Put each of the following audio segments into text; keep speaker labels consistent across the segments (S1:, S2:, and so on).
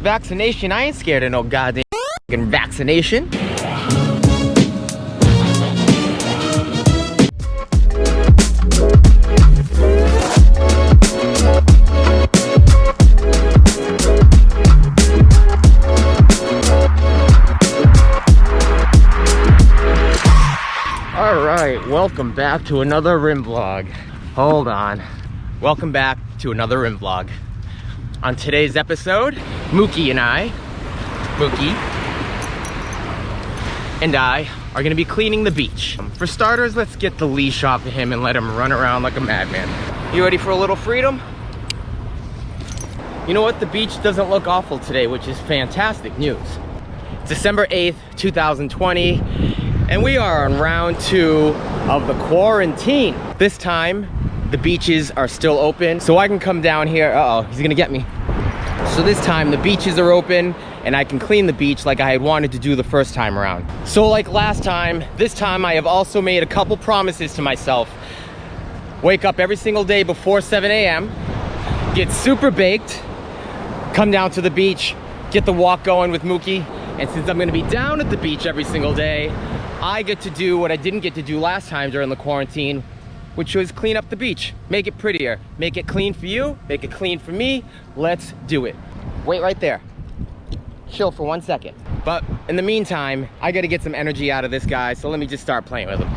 S1: Vaccination? I ain't scared of no goddamn vaccination. Alright, welcome back to another rim vlog. Hold on. Welcome back to another rim vlog. On today's episode, Mookie and I are gonna be cleaning the beach. For starters, let's get the leash off of him and let him run around like a madman. You ready for a little freedom? You know what? The beach doesn't look awful today, which is fantastic news. It's December 8th, 2020, and we are on round 2 of the quarantine. This time, the beaches are still open, so I can come down here. Uh-oh, he's gonna get me. So this time, the beaches are open, and I can clean the beach like I had wanted to do the first time around. So like last time, this time I have also made a couple promises to myself. Wake up every single day before 7 a.m., get super baked, come down to the beach, get the walk going with Mookie, and since I'm gonna be down at the beach every single day, I get to do what I didn't get to do last time during the quarantine, which was clean up the beach, make it prettier, make it clean for you, make it clean for me. Let's do it. Wait right there. Chill for 1 second. But in the meantime, I gotta get some energy out of this guy, so let me just start playing with him.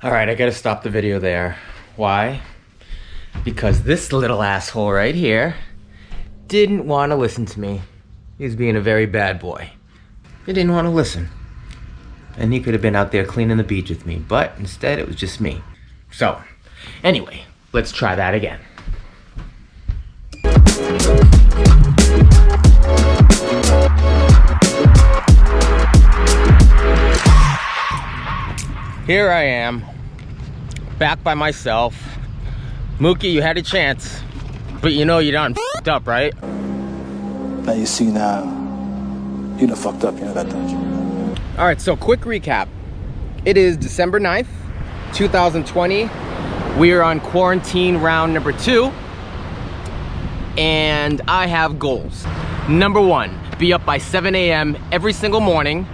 S1: Alright, I gotta stop the video there. Why? Because this little asshole right here didn't want to listen to me. He was being a very bad boy. He didn't want to listen. And he could have been out there cleaning the beach with me, but instead it was just me. So, anyway, let's try that again. Here I am, back by myself. Mookie, you had a chance, but you know you done f***ed up, right?
S2: Now you see now, you done fucked up, you know that, don't you?
S1: All right, so quick recap. It is December 9th, 2020. We are on quarantine round number 2, and I have goals. Number 1, be up by 7 a.m. every single morning,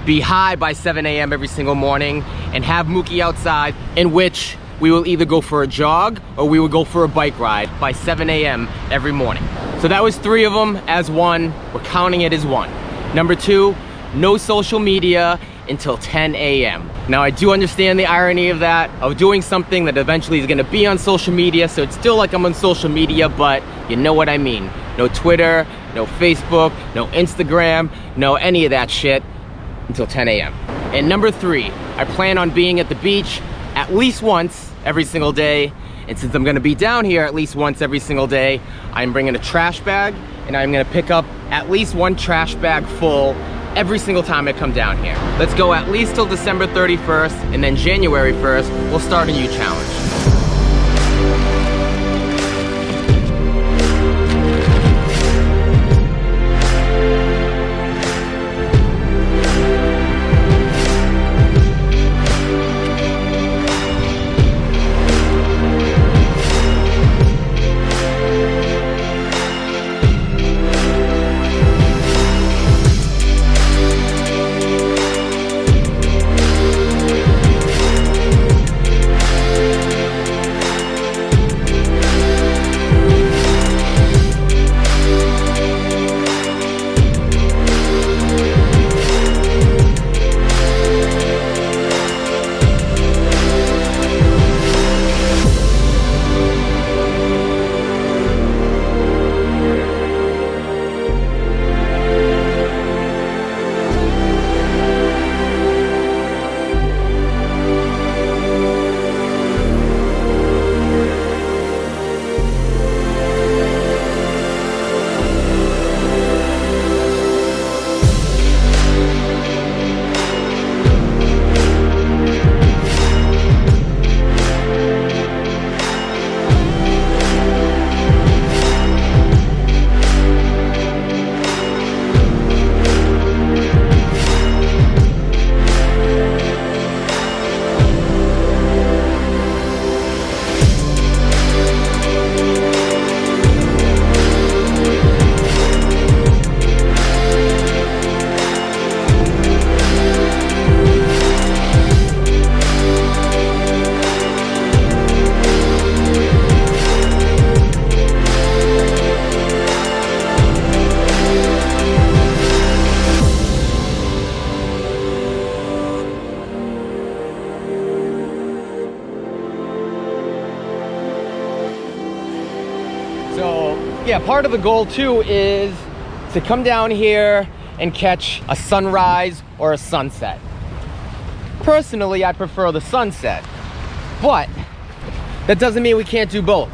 S1: be high by 7 a.m. every single morning, and have Mookie outside, in which we will either go for a jog or we will go for a bike ride by 7 a.m. every morning. So that was 3 of them as 1. We're counting it as 1. Number 2, no social media until 10 a.m. Now I do understand the irony of that, of doing something that eventually is gonna be on social media, so it's still like I'm on social media, but you know what I mean. No Twitter, no Facebook, no Instagram, no any of that shit until 10 a.m. And number 3, I plan on being at the beach at least once every single day. And since I'm gonna be down here at least once every single day, I'm bringing a trash bag, and I'm gonna pick up at least 1 trash bag full every single time I come down here. Let's go at least till December 31st, and then January 1st, we'll start a new challenge. yeah, part of the goal too is to come down here and catch a sunrise or a sunset. Personally, I prefer the sunset, but that doesn't mean we can't do both.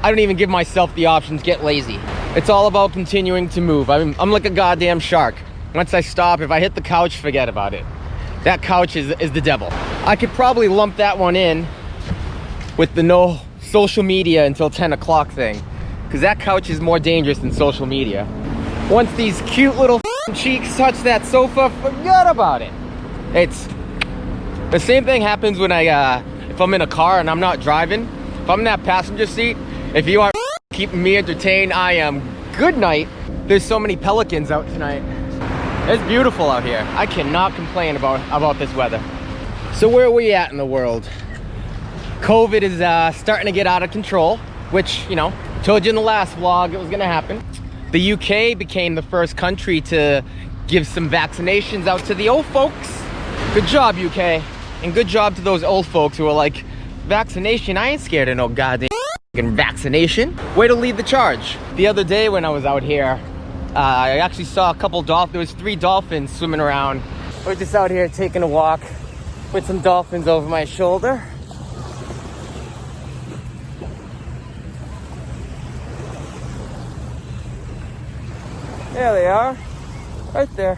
S1: I don't even give myself the option to get lazy. It's all about continuing to move. I'm like a goddamn shark. Once I stop, if I hit the couch, forget about it. That couch is the devil. I could probably lump that one in with the no social media until 10 o'clock thing, because that couch is more dangerous than social media. Once these cute little cheeks touch that sofa, forget about it. It's the same thing happens when if I'm in a car and I'm not driving. If I'm in that passenger seat, if you are keeping me entertained, I am good night. There's so many pelicans out tonight. It's beautiful out here. I cannot complain about this weather. So where are we at in the world? COVID is starting to get out of control, which, you know, told you in the last vlog it was gonna happen. The UK became the first country to give some vaccinations out to the old folks. Good job, UK. And good job to those old folks who are like, vaccination? I ain't scared of no goddamn vaccination. Way to lead the charge. The other day when I was out here, I actually saw a couple dolphins. There was 3 dolphins swimming around. We're just out here taking a walk with some dolphins over my shoulder. There they are, right there.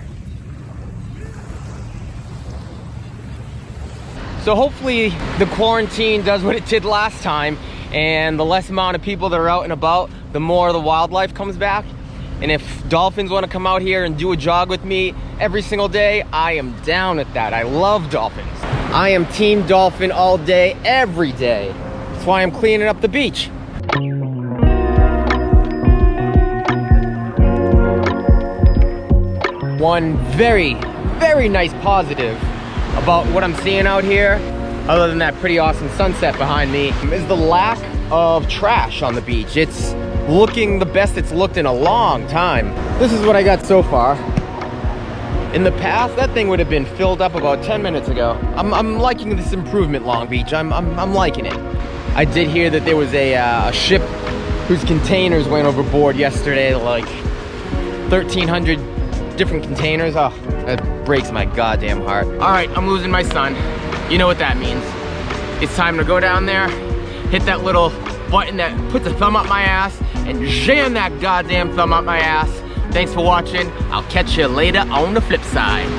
S1: So hopefully the quarantine does what it did last time, and the less amount of people that are out and about, the more the wildlife comes back. And if dolphins want to come out here and do a jog with me every single day, I am down with that. I love dolphins. I am team dolphin all day, every day. That's why I'm cleaning up the beach. One very, very nice positive about what I'm seeing out here, other than that pretty awesome sunset behind me, is the lack of trash on the beach. It's looking the best it's looked in a long time. This is what I got so far. In the past, that thing would have been filled up about 10 minutes ago. I'm liking this improvement, Long Beach. I'm liking it. I did hear that there was a ship whose containers went overboard yesterday, like 1,300 different containers. Oh, that breaks my goddamn heart. All right, I'm losing my son. You know what that means. It's time to go down there, hit that little button that puts a thumb up my ass, and jam that goddamn thumb up my ass. Thanks for watching. I'll catch you later on the flip side.